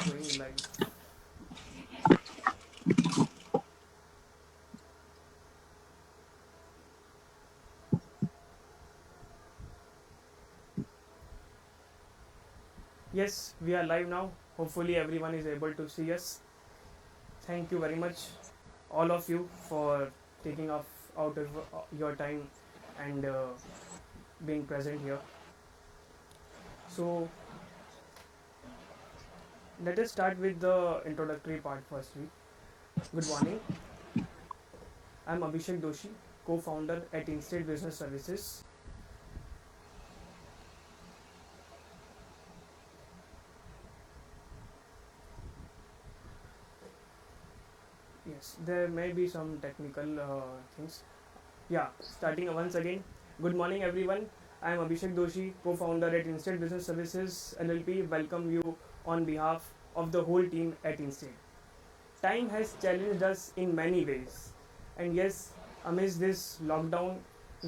going live. Yes, we are live now. Hopefully, everyone is able to see us. Thank you very much, all of you, for taking off out of your time and being present here. So, let us start with the introductory part firstly. Good morning. I'm Abhishek Doshi, co founder at Instate Business Services. Yes, there may be some technical things. Yeah, starting once again. Good morning, everyone. I am Abhishek Doshi, co-founder at Instate Business Services LLP. Welcome you on behalf of the whole team at Instate. Time has challenged us in many ways, and yes, amidst this lockdown,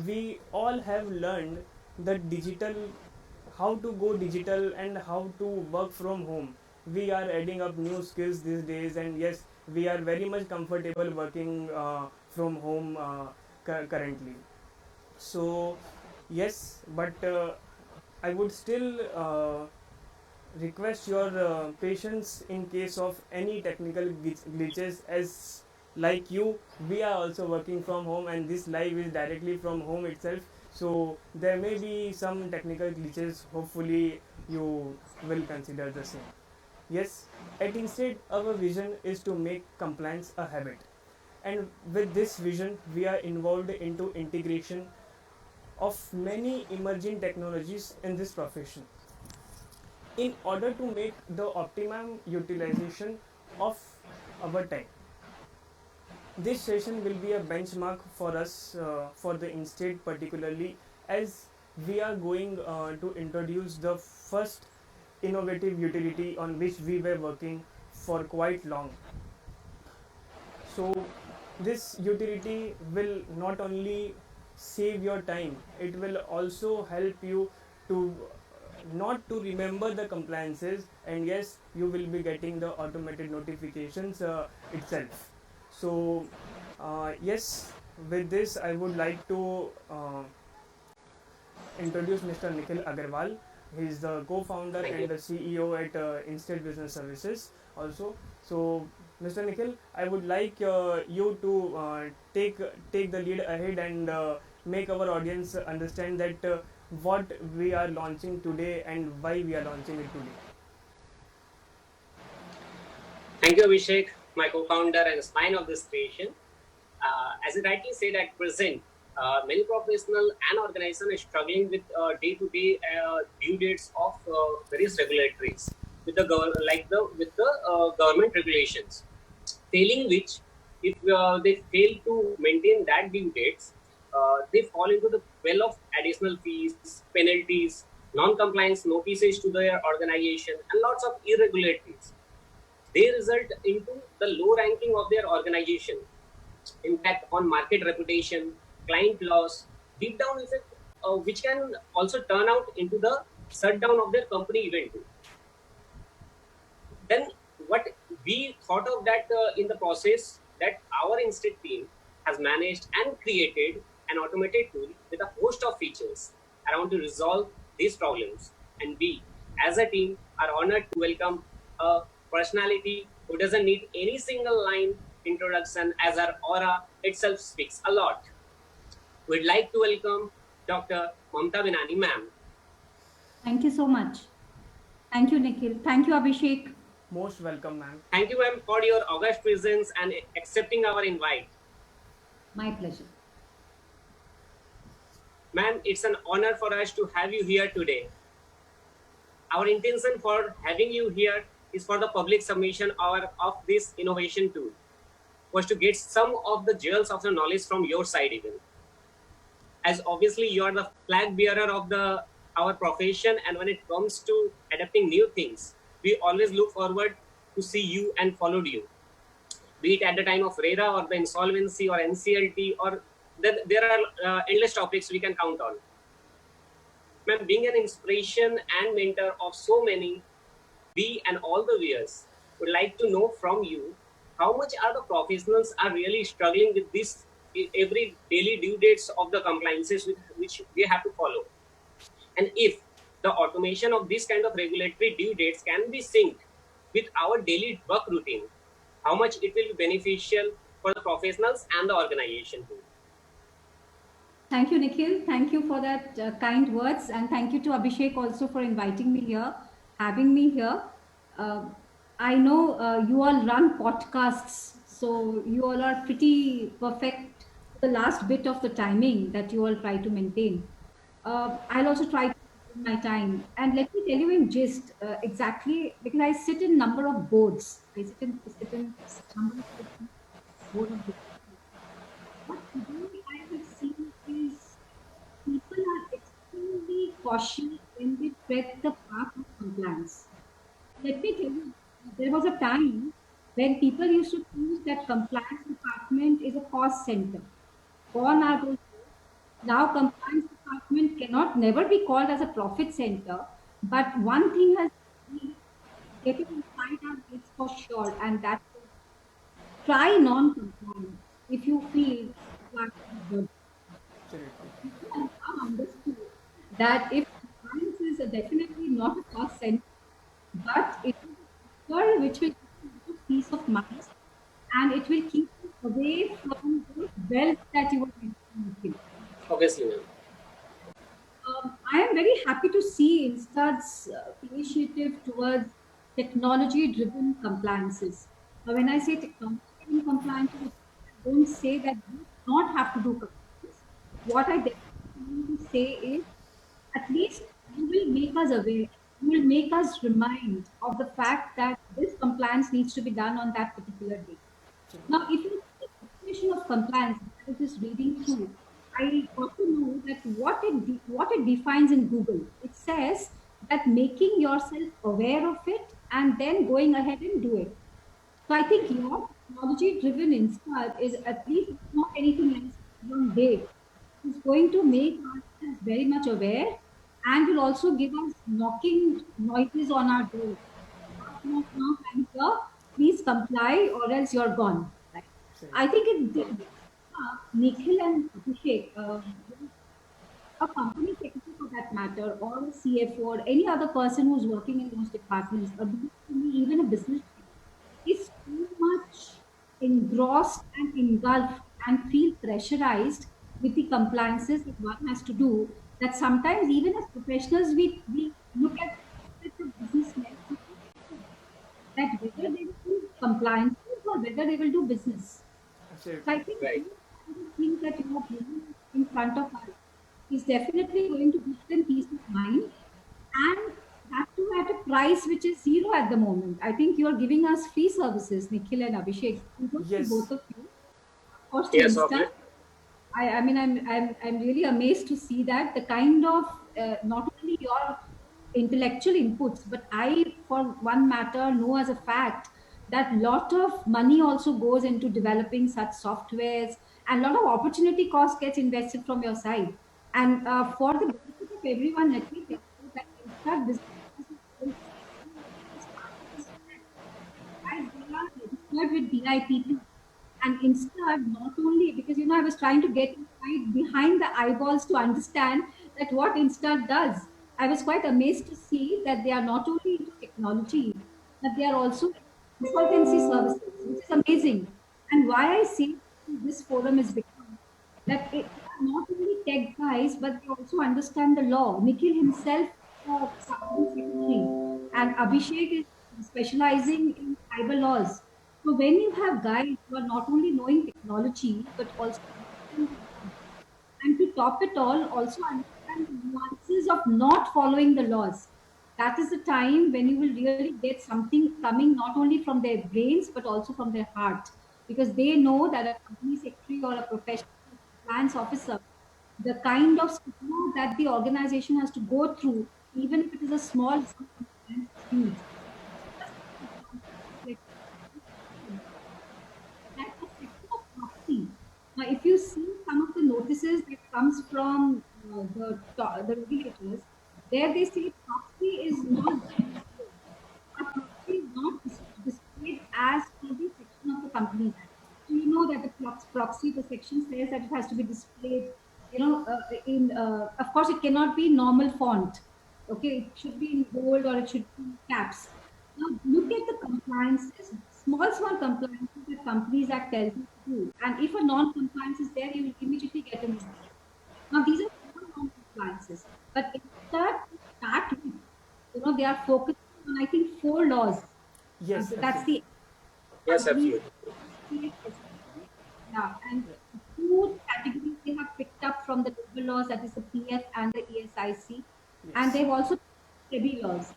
we all have learned the digital, how to go digital and how to work from home. We are adding up new skills these days, and yes, we are very much comfortable working from home currently. So yes, but I would still request your patience in case of any technical glitches, as like you, we are also working from home and this live is directly from home itself, so there may be some technical glitches. Hopefully you will consider the same. Yes, at Instead, our vision is to make compliance a habit, and with this vision we are involved into integration of many emerging technologies in this profession in order to make the optimum utilization of our time. This session will be a benchmark for us, for the Instate particularly, as we are going to introduce the first innovative utility on which we were working for quite long. So this utility will not only save your time, it will also help you to not to remember the compliances, and yes, you will be getting the automated notifications itself. So yes, with this I would like to introduce Mr. Nikhil Agarwal. He is the co-founder and the CEO at Instate Business Services also. So, Mr. Nikhil, I would like you to take the lead ahead and make our audience understand that what we are launching today and why we are launching it today. Thank you, Abhishek, my co-founder and spine of this creation. As you rightly said, at present, many professional and organizations are struggling with day-to-day due dates of various regulatories with the government regulations. Failing which, if they fail to maintain that due dates, they fall into the well of additional fees, penalties, non-compliance notices to their organization, and lots of irregularities. They result into the low ranking of their organization, impact on market reputation, client loss, deep down effect, which can also turn out into the shutdown of their company event. Then what we thought of that in the process, that our Instate team has managed and created an automated tool with a host of features around to resolve these problems. And we, as a team, are honored to welcome a personality who doesn't need any single line introduction, as our aura itself speaks a lot. We'd like to welcome Dr. Mamta Binani, ma'am. Thank you so much. Thank you, Nikhil. Thank you, Abhishek. Most welcome, ma'am. Thank you, ma'am, for your august presence and accepting our invite. My pleasure. Ma'am, it's an honor for us to have you here today. Our intention for having you here is for the public submission of this innovation tool, was to get some of the jewels of the knowledge from your side even. As obviously you are the flag bearer of our profession, and when it comes to adapting new things, we always look forward to see you and followed you. Be it at the time of RERA or the insolvency or NCLT, or there are endless topics we can count on. Ma'am, being an inspiration and mentor of so many, we and all the viewers would like to know from you how much are the professionals are really struggling with this every daily due dates of the compliances which we have to follow, and if the automation of this kind of regulatory due dates can be synced with our daily work routine, how much it will be beneficial for the professionals and the organization too. Thank you, Nikhil. Thank you for that kind words. And thank you to Abhishek also for inviting me here, having me here. Uh, I know you all run podcasts, so you all are pretty perfect to the last bit of the timing that you all try to maintain. I'll also try to maintain my time. And let me tell you in gist exactly, because I sit in number of boards. I sit in number of board of directors. What today I have seen is people are extremely cautious when they tread the path of compliance. Let me tell you, there was a time when people used to think that compliance department is a cost center. Gone are those days. Now compliance department cannot never be called as a profit center, but one thing has been getting inside our heads for sure, and that is try non-compliance if you feel compliance is good. Absolutely. People have now understood that if compliance is definitely not a cost center, but it is a factor which will give you a peace of mind and it will keep you away from the wealth that you are making. Obviously, ma'am. I am very happy to see Insta's initiative towards technology-driven compliances. Now, when I say technology-driven compliances, I don't say that you do not have to do compliance. What I definitely mean to say is at least you will make us aware, you will make us remind of the fact that this compliance needs to be done on that particular day. Now, if you look at the definition of compliance, I was just reading through, I got to know that what it defines in Google. It says that making yourself aware of it and then going ahead and do it. So I think your technology-driven insight is at least if not anything else on date. It's going to make ourselves very much aware and will also give us knocking noises on our door. Knock, knock, and here, please comply or else you're gone. Right? I think it did. Nikhil and Abhishek, a company secretary for that matter, or a CFO, or any other person who's working in those departments, or even a business, is too much engrossed and engulfed and feel pressurized with the compliances that one has to do that sometimes even as professionals we look at it as a businessmen that whether they will do compliances or whether they will do business. So Absolutely. I think Right. these kind of things that you are bringing in front of us is definitely going to give them peace of mind and that too at a price which is zero at the moment. I think you are giving us free services, Nikhil and Abhishek. Kudos to both Yes. of you. Of course, to Yes, Insta. obviously. I mean, I'm really amazed to see that the kind of not only your intellectual inputs, but I, for one matter, know as a fact that lot of money also goes into developing such softwares, and lot of opportunity cost gets invested from your side. And for the benefit of everyone, let me tell you that Insta business right, they are registered with DIPP. And instead, not only because I was trying to get inside behind the eyeballs to understand that what Insta does. I was quite amazed to see that they are not only into technology, but they are also consultancy services, which is amazing. And why I say this forum is because that they are not only tech guys, but they also understand the law. Nikhil himself, company secretary, and Abhishek is specializing in cyber laws. So when you have guys who are not only knowing technology, but also understand the law, and to top it all, also understand the nuances of not following the laws. That is the time when you will really get something coming not only from their brains but also from their heart, because they know that a company secretary or a professional compliance officer, the kind of stigma that the organization has to go through, even if it is a small compliance, is huge. Just an example, like that the sector of property. Now, if you see some of the notices that comes from the regulators, there they say property is not just a Companies Act. So you know that the proxy, the section says that it has to be displayed, of course, it cannot be normal font. Okay, it should be in bold or it should be in caps. Now, look at the compliances, small compliances that Companies Act tells you to do. And if a non-compliance is there, you will immediately get a notice. Now, these are small non-compliances. But instead, to start with, they are focusing on, I think, four laws. Yes, That's absolutely. the Yes, companies, absolutely. yeah, and two categories they have picked up from the labor laws, that is the PF and the ESIC, and Yes. they've also SEBI laws.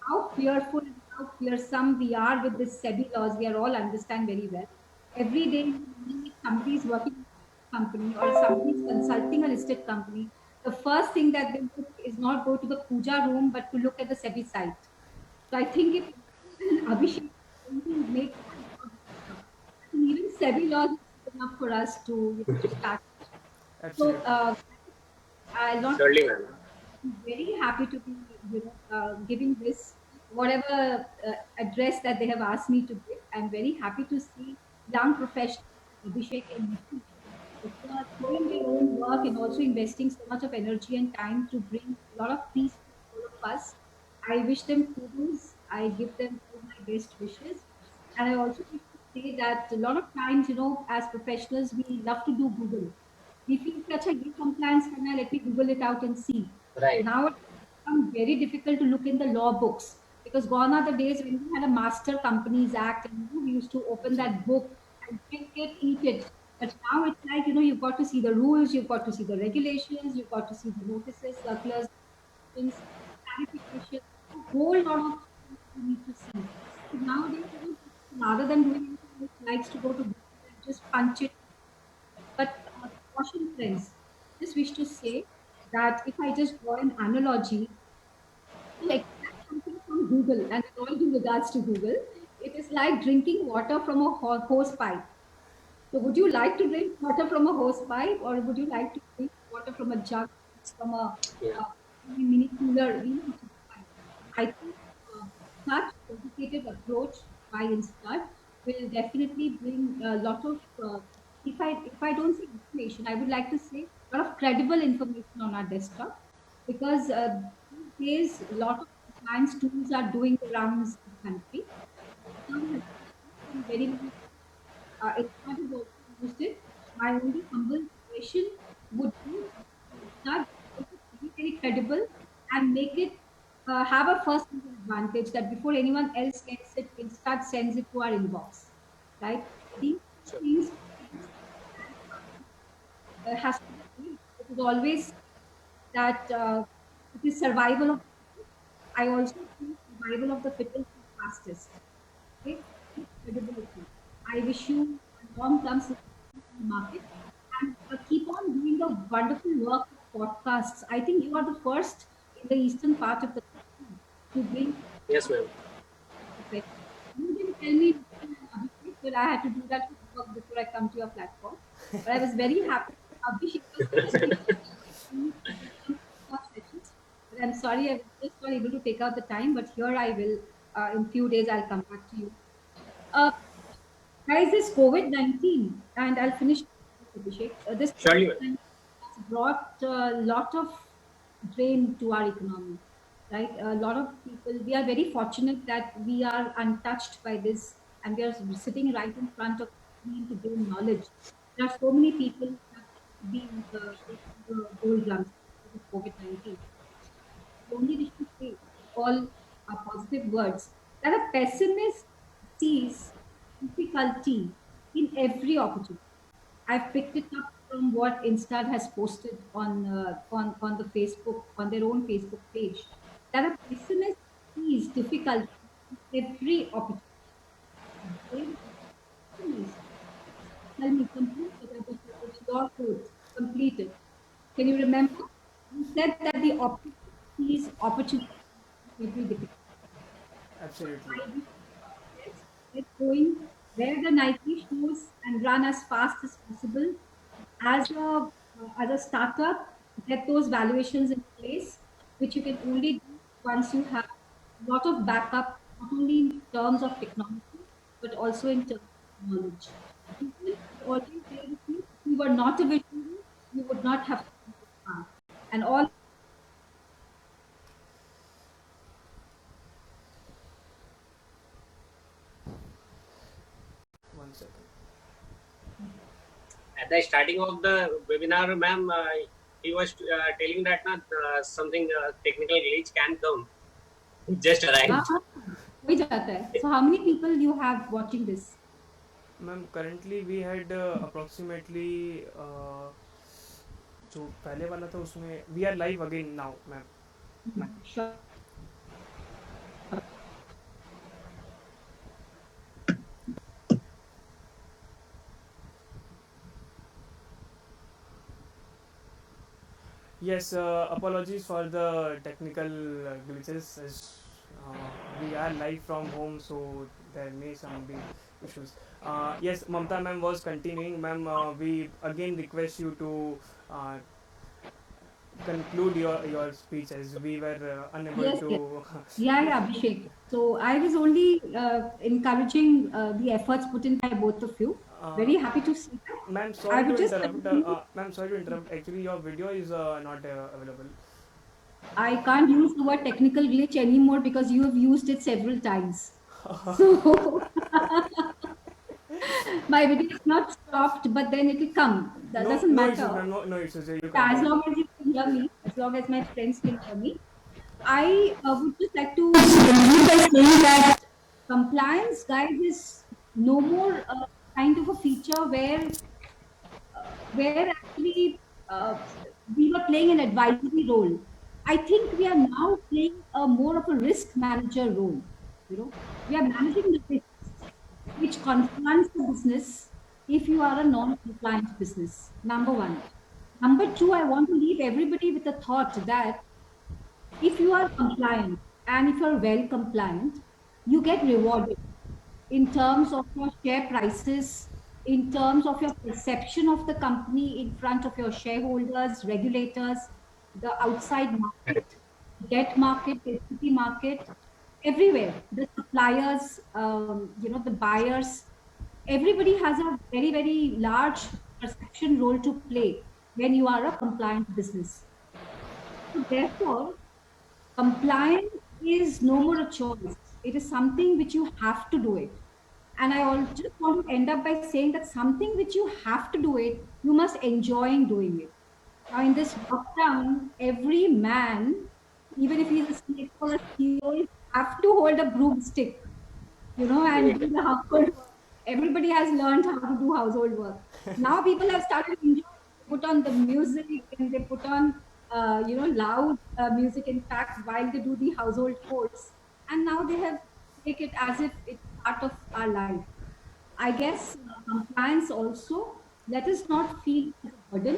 How fearful and how fearsome we are with this SEBI laws, we are all understand very well. Every day, if somebody is working in a company or somebody is consulting a listed company, the first thing that they do is not go to the puja room, but to look at the SEBI site. So I think if Abhishek is going to make our job better, I think even SEBI laws is good enough for us to to start. So Absolutely. I'll not Surely, ma'am. I'm very happy to be giving this whatever address that they have asked me to give. I'm very happy to see young professionals like Abhishek and Nikhil who are doing their own work and also investing so much of energy and time to bring a lot of peace to all of us. I wish them kudos. I give them all my best wishes. And I also wish to say that a lot of times, as professionals, we love to do Google. We feel such a ये compliance करना है, let me Google it out and see. Right. Now it's become very difficult to look in the law books because gone are the days when we had a Master Companies Act and we used to open that book and drink it, eat it. But now it's like, you've got to see the rules, you've got to see the regulations, you've got to see the notices, circulars, clarification, a whole lot of things you need to see. So nowadays, rather than doing anything else, likes to go to Google and just punch it. But caution, friends, just wish to say that if I just draw an analogy to extract something from Google, and with all due regards to Google, it is like drinking water from a hose pipe. So, would you like to drink water from a hose pipe, or would you like to drink water from a jug, from a Yeah. mini cooler? Which is fine. I think such educated approach by Instart will definitely bring a lot of. If I don't say information, I would like to say a lot of credible information on our desktop because these days a lot of compliance tools are doing the rounds in the country. Some have been very many if I have also used it, my only humble suggestion would be start make it very, very credible and make it have a first mover advantage that before anyone else gets it, Instart sends it to our inbox, right? These Sure. things has to be. It is always that it is survival of. I also think survival of the fittest is fastest. Okay, credibility. I wish you a long-term success in the market and keep on doing the wonderful work of podcasts. I think you are the first in the eastern part of the country to bring Yes, ma'am. perfect. You didn't tell me, Abhishek, but I had to do that work before I come to your platform. But I was very happy. Abhishek was suggesting some podcast sessions. But I'm sorry, I was just not able to take out the time. But here I will. In few days, I'll come back to you. Uh, Guys, this COVID 19, and I'll finish, Abhishek. This Surely, ma'am. COVID-19 has brought a lot of drain to our economy, right? A lot of people, we are very fortunate that we are untouched by this and we are sitting right in front of the screen to gain knowledge. There are so many people who have been taking the doldrums because of COVID 19. The only wish to say all positive words that a pessimist sees difficulty in every opportunity. I've picked it up from what Instad has posted on the Facebook on their own Facebook page. That a pessimist sees difficulty in every opportunity. They pessimist. Tell me, complete it. Abhishek. It's your quote. Complete it. Can you remember? You said that the optimist sees opportunity in every difficulty. Absolutely. I wish yes, get going, wear the Nike shoes and run as fast as possible. As a startup, get those valuations in place, which you can only do once you have a lot of backup, not only in terms of technology, but also in terms of knowledge. Vision is always there with you. If you were not a visionary, you would not have come this far. And all One second. At the starting of the webinar, ma'am, he was telling that something technical glitch can come. Just हाँ arrived. हाँ, हो ही जाता है. So how many people you have watching this? Ma'am, currently we had approximately जो पहले वाला था उसमें we are live again now, ma'am. Sure. Yes, apologies for the technical glitches as we are live from home, so there may some be issues. Yes, Mamta ma'am was continuing. Ma'am, we again request you to uh, conclude your speech as we were unable Yes, yes. to. Yeah, Abhishek. So I was only encouraging the efforts put in by both of you. uh, Very happy to see that. Ma'am, I sorry to would just interrupt. continue. Ma'am, sorry to interrupt. Actually, your video is not available. I can't use the word technical glitch anymore because you have used it several times. So my video is not stopped, but then it will come. That No, doesn't no issues, matter. ma'am. No issues. You As continue. long as you can hear me, as long as my friends can hear me, I would just like to conclude by saying that compliance guide is no more kind of a feature where actually we were playing an advisory role. I think we are now playing a more of a risk manager role. You know, we are managing the risks which confronts the business if you are a non-compliant business. Number one. Number two, I want to leave everybody with a thought that if you are compliant and if you're well compliant, you get rewarded in terms of your share prices, in terms of your perception of the company in front of your shareholders, regulators, the outside market, Correct. debt market, equity market, everywhere. The suppliers, the buyers, everybody has a very, very large perception role to play when you are a compliant business. So therefore, compliance is no more a choice. It is something which you have to do it. And just want to end up by saying that something which you have to do it, you must enjoy doing it. Now, in this lockdown, every man, even if he's a CFO or a CEO, have to hold a broomstick, and do the household work. Everybody has learned how to do household work. Now people have started enjoying. They put on the music and they put on, loud music. In fact, while they do the household chores, and now they have take it as if it's part of our life. I guess compliance also. Let us not feel as a burden.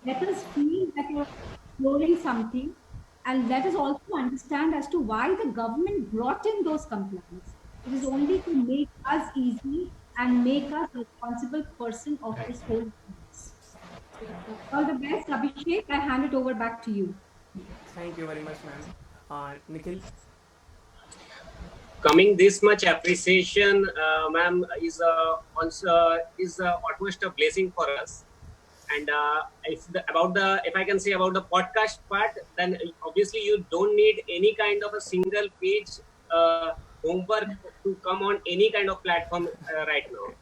Let us feel that you're exploring something, and let us also understand as to why the government brought in those compliance. It is only to make us easy and make us a responsible person of Right. this whole business. So, all the best, Abhishek. I hand it over back to you. Thank you very much, ma'am. Nikhil. Coming this much appreciation, ma'am, is almost a blessing for us. And if I can say about the podcast part, then obviously you don't need any kind of a single page homework to come on any kind of platform right now.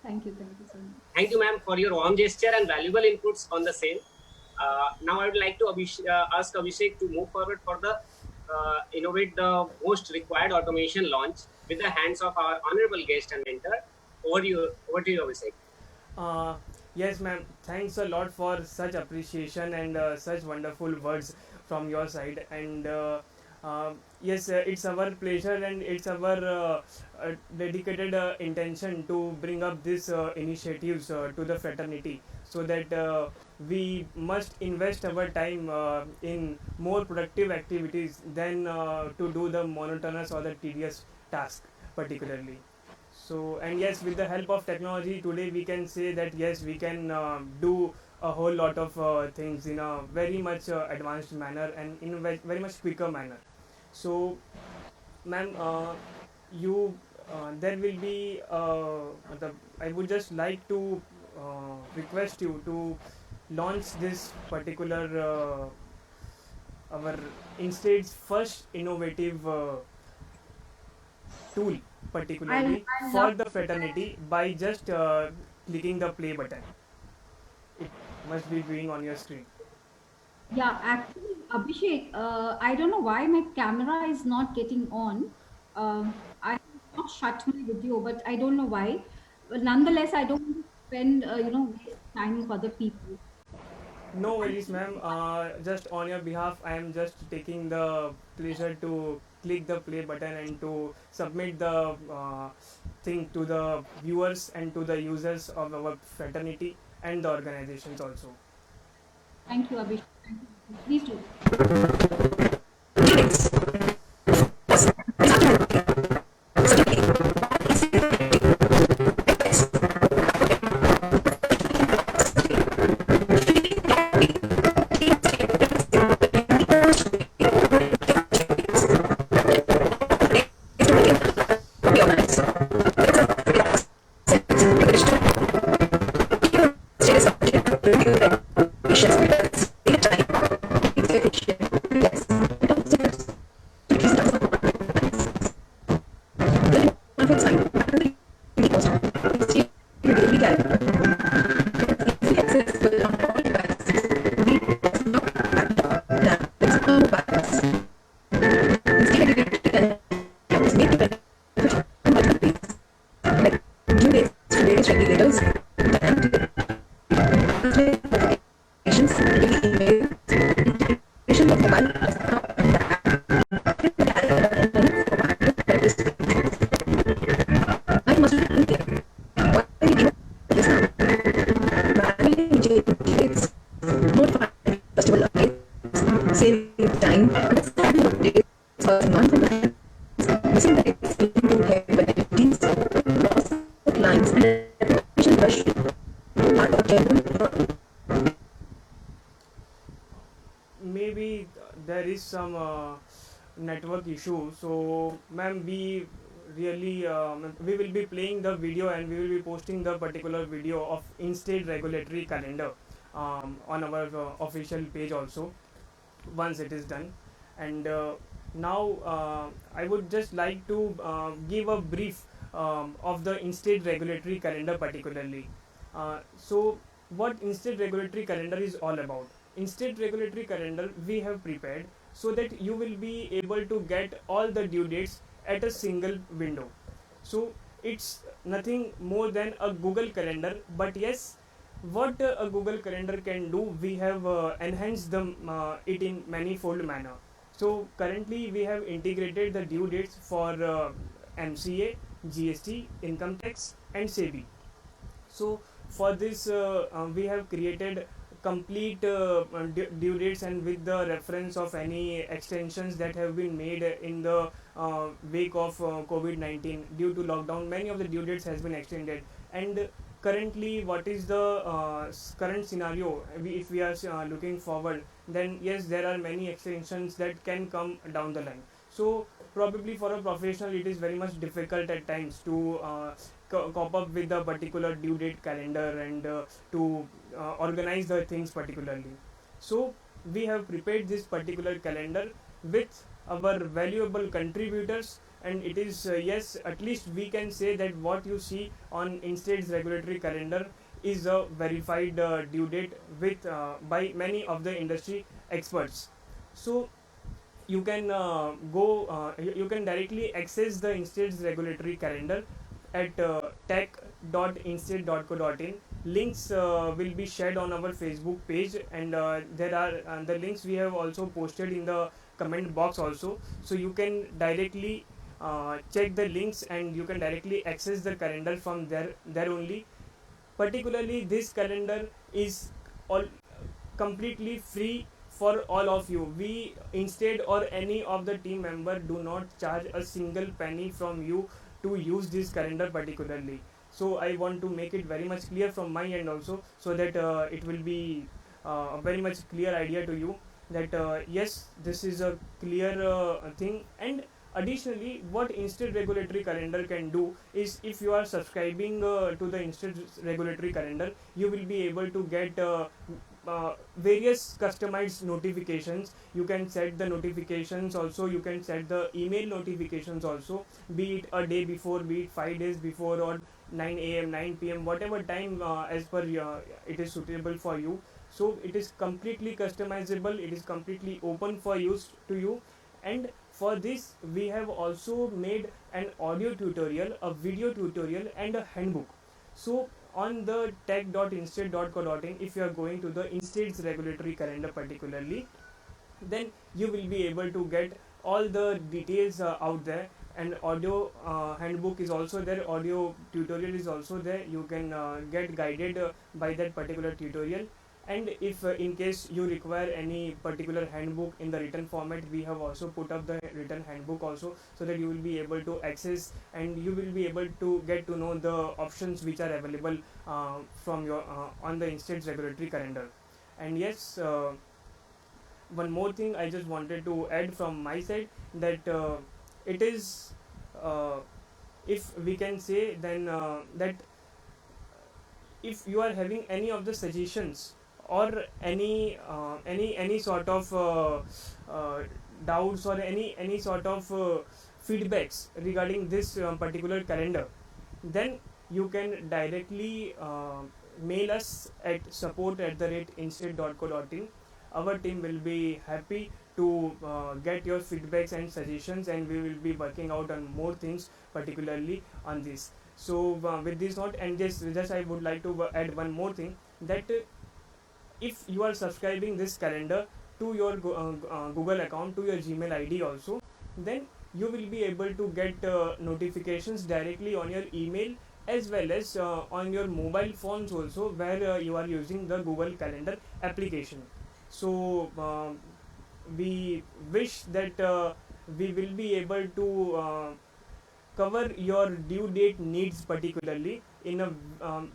Thank you so much. Thank you, ma'am, for your warm gesture and valuable inputs on the same. Now I would like to ask Abhishek to move forward for the innovate the most required automation launch with the hands of our honorable guest and mentor. Over to you, Abhishek. Uh, yes, ma'am. Thanks a lot for such appreciation and such wonderful words from your side. And yes, it's our pleasure and it's our dedicated intention to bring up these initiatives to the fraternity so that we must invest our time in more productive activities than to do the monotonous or the tedious task particularly. So, and yes, with the help of technology today we can say that yes, we can do a whole lot of things in a very much advanced manner and in a very much quicker manner. So, ma'am, you there will be I would just like to request you to launch this particular our Instate's first innovative tool, particularly I love. for the fraternity, by just clicking the play button. It must be viewing on your screen. Yeah, actually, Abhishek, I don't know why my camera is not getting on. I have not shut my video, but I don't know why. But nonetheless, I don't want to spend, waste time of other people. No I worries, ma'am. Just on your behalf, I am just taking the pleasure to click the play button and to submit the thing to the viewers and to the users of our fraternity and the organizations also. Thank you, Abhishek. Thank you. Please do. Maybe there is some network issue. So, ma'am, we really we will be playing the video and we will be posting the particular video of in-state regulatory calendar on our official page also once it is done. And now I would just like to give a brief of the in-state regulatory calendar particularly. So, what in-state regulatory calendar is all about? In-state regulatory calendar we have prepared so that you will be able to get all the due dates at a single window. So it's nothing more than a Google calendar, but yes, what a Google calendar can do, we have enhanced it in manifold manner. So currently we have integrated the due dates for MCA, GST, income tax, and SEBI. So for this we have created complete due dates, and with the reference of any extensions that have been made in the wake of COVID-19 due to lockdown. Many of the due dates has been extended, and currently what is the current scenario, if we are looking forward, then yes, there are many extensions that can come down the line. So probably for a professional it is very much difficult at times to cope up with the particular due date calendar and to organize the things particularly. So we have prepared this particular calendar with our valuable contributors, and it is yes, at least we can say that what you see on Instate's regulatory calendar is a verified due date with by many of the industry experts. So you can you can directly access the Instate's regulatory calendar at tech.instate.co.in. Links will be shared on our Facebook page, and there are the links we have also posted in the comment box also. So you can directly check the links and you can directly access the calendar from there only. Particularly this calendar is all completely free for all of you. We instead or any of the team member do not charge a single penny from you to use this calendar particularly. So I want to make it very much clear from my end also, so that it will be a very much clear idea to you that yes, this is a clear thing. And additionally, what Instant Regulatory Calendar can do is, if you are subscribing to the Instant Regulatory Calendar, you will be able to get various customized notifications. You can set the notifications also, you can set the email notifications also, be it a day before, be it 5 days before, or 9 a.m., 9 p.m., whatever time as per it is suitable for you. So it is completely customizable, it is completely open for use to you. And for this we have also made an audio tutorial, a video tutorial, and a handbook. So on the tech.instate.co.in, if you are going to the Instate's regulatory calendar particularly, then you will be able to get all the details out there. And audio handbook is also there, audio tutorial is also there, you can get guided by that particular tutorial. And if in case you require any particular handbook in the written format, we have also put up the written handbook also, so that you will be able to access and you will be able to get to know the options which are available from your on the Instate regulatory calendar. And yes, one more thing I just wanted to add from my side, that it is uh, if we can say, then that if you are having any of the suggestions or any sort of uh, doubts, or any sort of feedbacks regarding this particular calendar, then you can directly mail us at support@instate.co.in. Our team will be happy to get your feedbacks and suggestions, and we will be working out on more things particularly on this. So with this note, and just I would like to add one more thing, that if you are subscribing this calendar to your Google account, to your Gmail ID also, then you will be able to get notifications directly on your email, as well as on your mobile phones also, where you are using the Google Calendar application. So we wish that we will be able to cover your due date needs particularly in a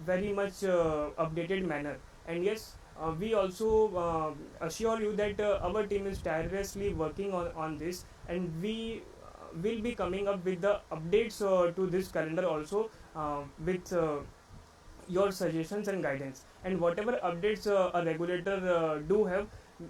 very much updated manner. And yes, we also assure you that our team is tirelessly working on this, and we will be coming up with the updates to this calendar also, with your suggestions and guidance. And whatever updates a regulator do have,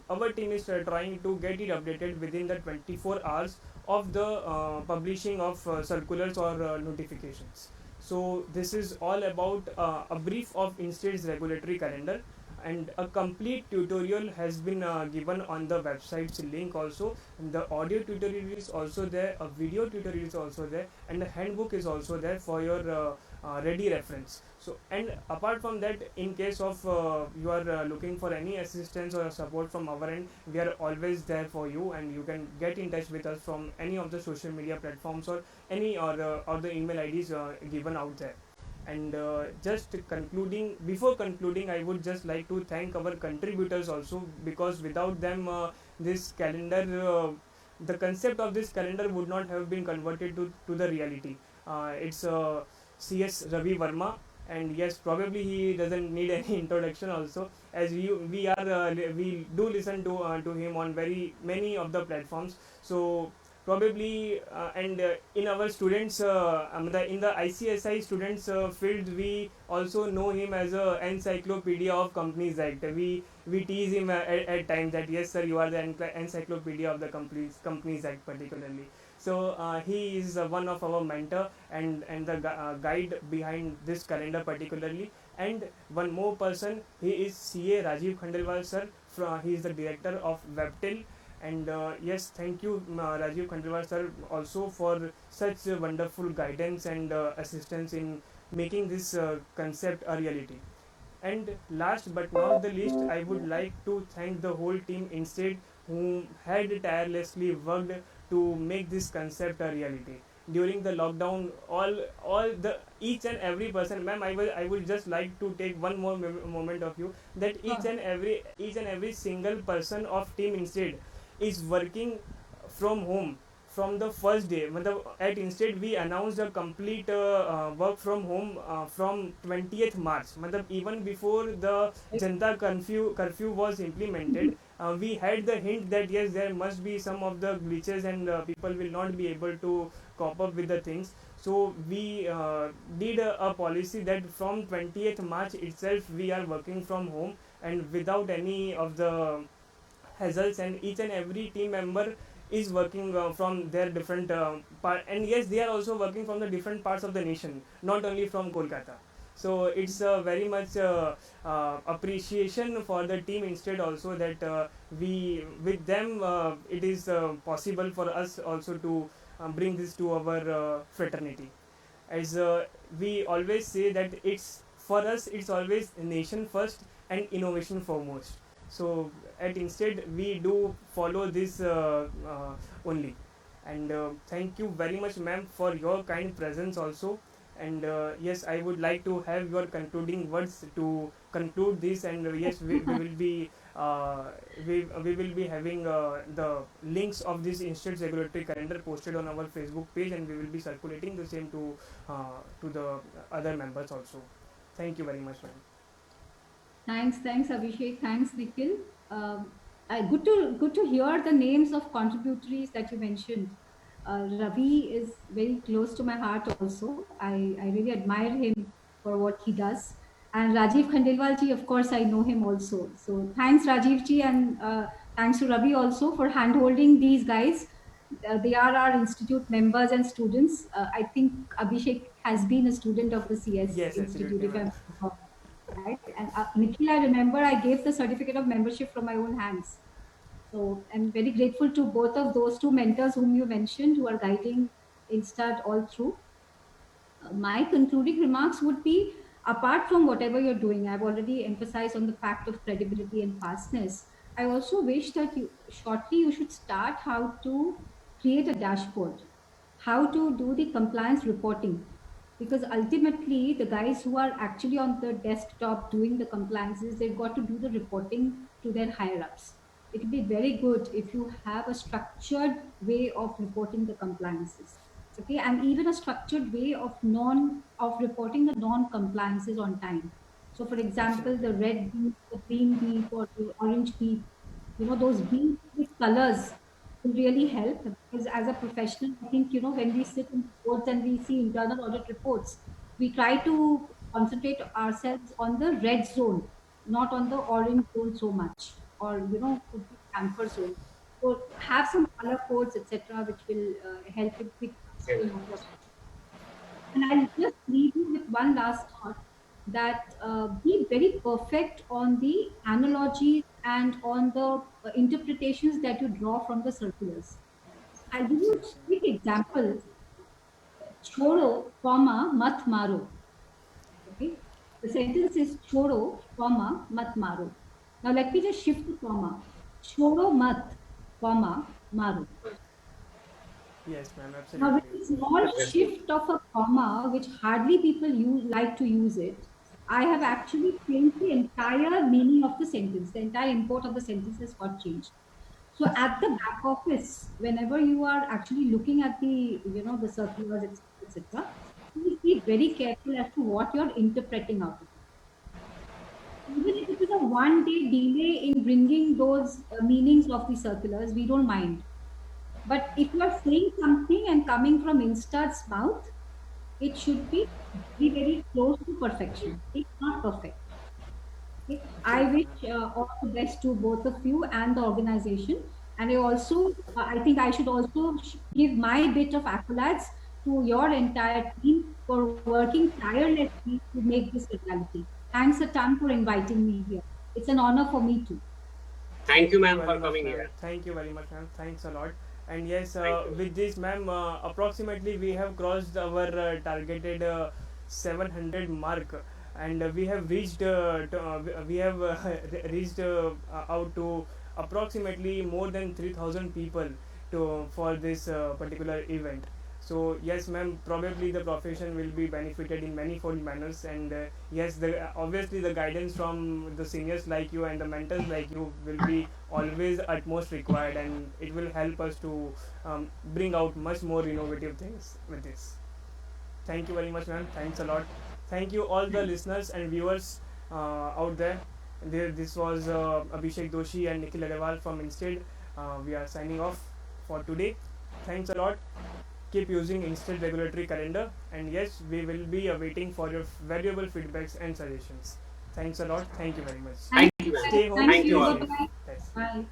our team is trying to get it updated within the 24 hours of the publishing of circulars or notifications. So this is all about a brief of Instate's regulatory calendar, and a complete tutorial has been given on the website's link also. And the audio tutorial is also there, a video tutorial is also there, and the handbook is also there for your ready reference. So, and apart from that, in case of you are looking for any assistance or support from our end, we are always there for you, and you can get in touch with us from any of the social media platforms, or any or the email IDs given out there. And just concluding, before concluding, I would just like to thank our contributors also, because without them this calendar, the concept of this calendar would not have been converted to the reality. It's CS Ravi Verma, and yes, probably he doesn't need any introduction also, as we do listen to him on very many of the platforms. So probably and in our students in the ICSI students field, we also know him as a encyclopedia of Companies Act. We tease him at times that yes sir, you are the encyclopedia of the Companies Act particularly. So he is one of our mentor, and the guide behind this calendar particularly. And one more person, he is CA Rajiv Khandelwal sir. He is the director of Webtel. And yes, thank you Rajiv Khandelwal sir also for such wonderful guidance and assistance in making this concept a reality. And last but not the least, I would like to thank the whole team instead, who had tirelessly worked to make this concept a reality. During the lockdown, all the each and every person, ma'am, I would just like to take one more moment of you, that each and every single person of team instead is working from home from the first day, matlab at instead we announced a complete work from home from 20th March, matlab even before the Janta curfew was implemented. We had the hint that yes, there must be some of the glitches and people will not be able to cope up with the things. So we did a policy that from 20th March itself we are working from home and without any of the hassles, and each and every team member is working from their different part, and yes, they are also working from the different parts of the nation, not only from Kolkata. So it's very much appreciation for the team instead also that we with them it is possible for us also to bring this to our fraternity. As we always say that it's for us it's always nation first and innovation foremost. So at instead we do follow this only. And thank you very much, ma'am, for your kind presence also. And yes, I would like to have your concluding words to conclude this. And yes, we will be we will be having the links of this institute's regulatory calendar posted on our Facebook page, and we will be circulating the same to the other members also. Thank you very much, ma'am. Thanks, Abhishek. Thanks, Nikhil. Good to hear the names of contributories that you mentioned. Ravi is very close to my heart also. I really admire him for what he does. And Rajiv Khandelwal ji, of course, I know him also. So thanks, Rajiv ji, and thanks to Ravi also for handholding these guys. They are our institute members and students. I think Abhishek has been a student of the CS Yes, Institute, absolutely, if ma'am. I'm not wrong, right? And Nikhil, I remember I gave the certificate of membership from my own hands. So I'm very grateful to both of those two mentors whom you mentioned, who are guiding Instart all through. My concluding remarks would be, apart from whatever you're doing, I've already emphasized on the fact of credibility and fastness. I also wish that you should start how to create a dashboard, how to do the compliance reporting, because ultimately the guys who are actually on the desktop doing the compliances, they've got to do the reporting to their higher ups. It would be very good if you have a structured way of reporting the compliances, okay, and even a structured way of reporting the non compliances on time. So for example, the Absolutely. red beep, the green beep, or the orange beep, those beep with colors will really help, because as a professional, I think, when we sit in boards and we see internal audit reports, we try to concentrate ourselves on the red zone, not on the orange zone so much, or could be camphor zone. So have some color codes, etc., which will help in quick answering of your question. And I'll just leave you with one last thought, that be very perfect on the analogies and on the interpretations that you draw from the circulars. I'll give you a Absolutely. quick example. Choro, comma, mat maro. Okay. The sentence is choro, comma, mat maro. Now let me just shift the comma. Choro mat, comma, maro. Yes, ma'am, Now, with absolutely. a small Definitely. shift of a comma, which hardly people like to use it, I have actually changed the entire meaning of the sentence. The entire import of the sentence has got changed. So at the back office, whenever you are actually looking at the circulars, etc., please be very careful as to what you're interpreting out of it. Even if it is a 1 day delay in bringing those meanings of the circulars, we don't mind. But if you are saying something and coming from Instart's mouth, it should be very, very close to perfection. It's not perfect. Okay? I Absolutely, wish ma'am. all the best to both of you and the organization. And I think I should also give my bit of accolades to your entire team for working tirelessly to make this a reality. Thanks a ton for inviting me here. It's an honor for me too. Thank you, Thank you ma'am, very for much, coming ma'am. here. Thank you very much, ma'am. Thanks a lot. And yes, Thank you. with this, ma'am, approximately we have crossed our targeted 700 mark, and we have reached we have reached out to approximately more than 3,000 people to for this particular event. So yes, ma'am, probably the profession will be benefited in manifold manners, and yes, obviously the guidance from the seniors like you and the mentors like you will be always utmost required, and it will help us to bring out much more innovative things with this. Thank you very much, ma'am. Thanks a lot. Thank you all the listeners and viewers out there. This was Abhishek Doshi and Nikhil Agarwal from Instead. We are signing off for today. Thanks a lot. Keep using Instead Regulatory Calendar, and yes, we will be awaiting for your valuable feedbacks and suggestions. Thanks a lot. Thank you very much. Thank Thank you, you, ma'am. Stay home, thank Thank stay you you. all. safe. Bye-bye. Yes. Bye.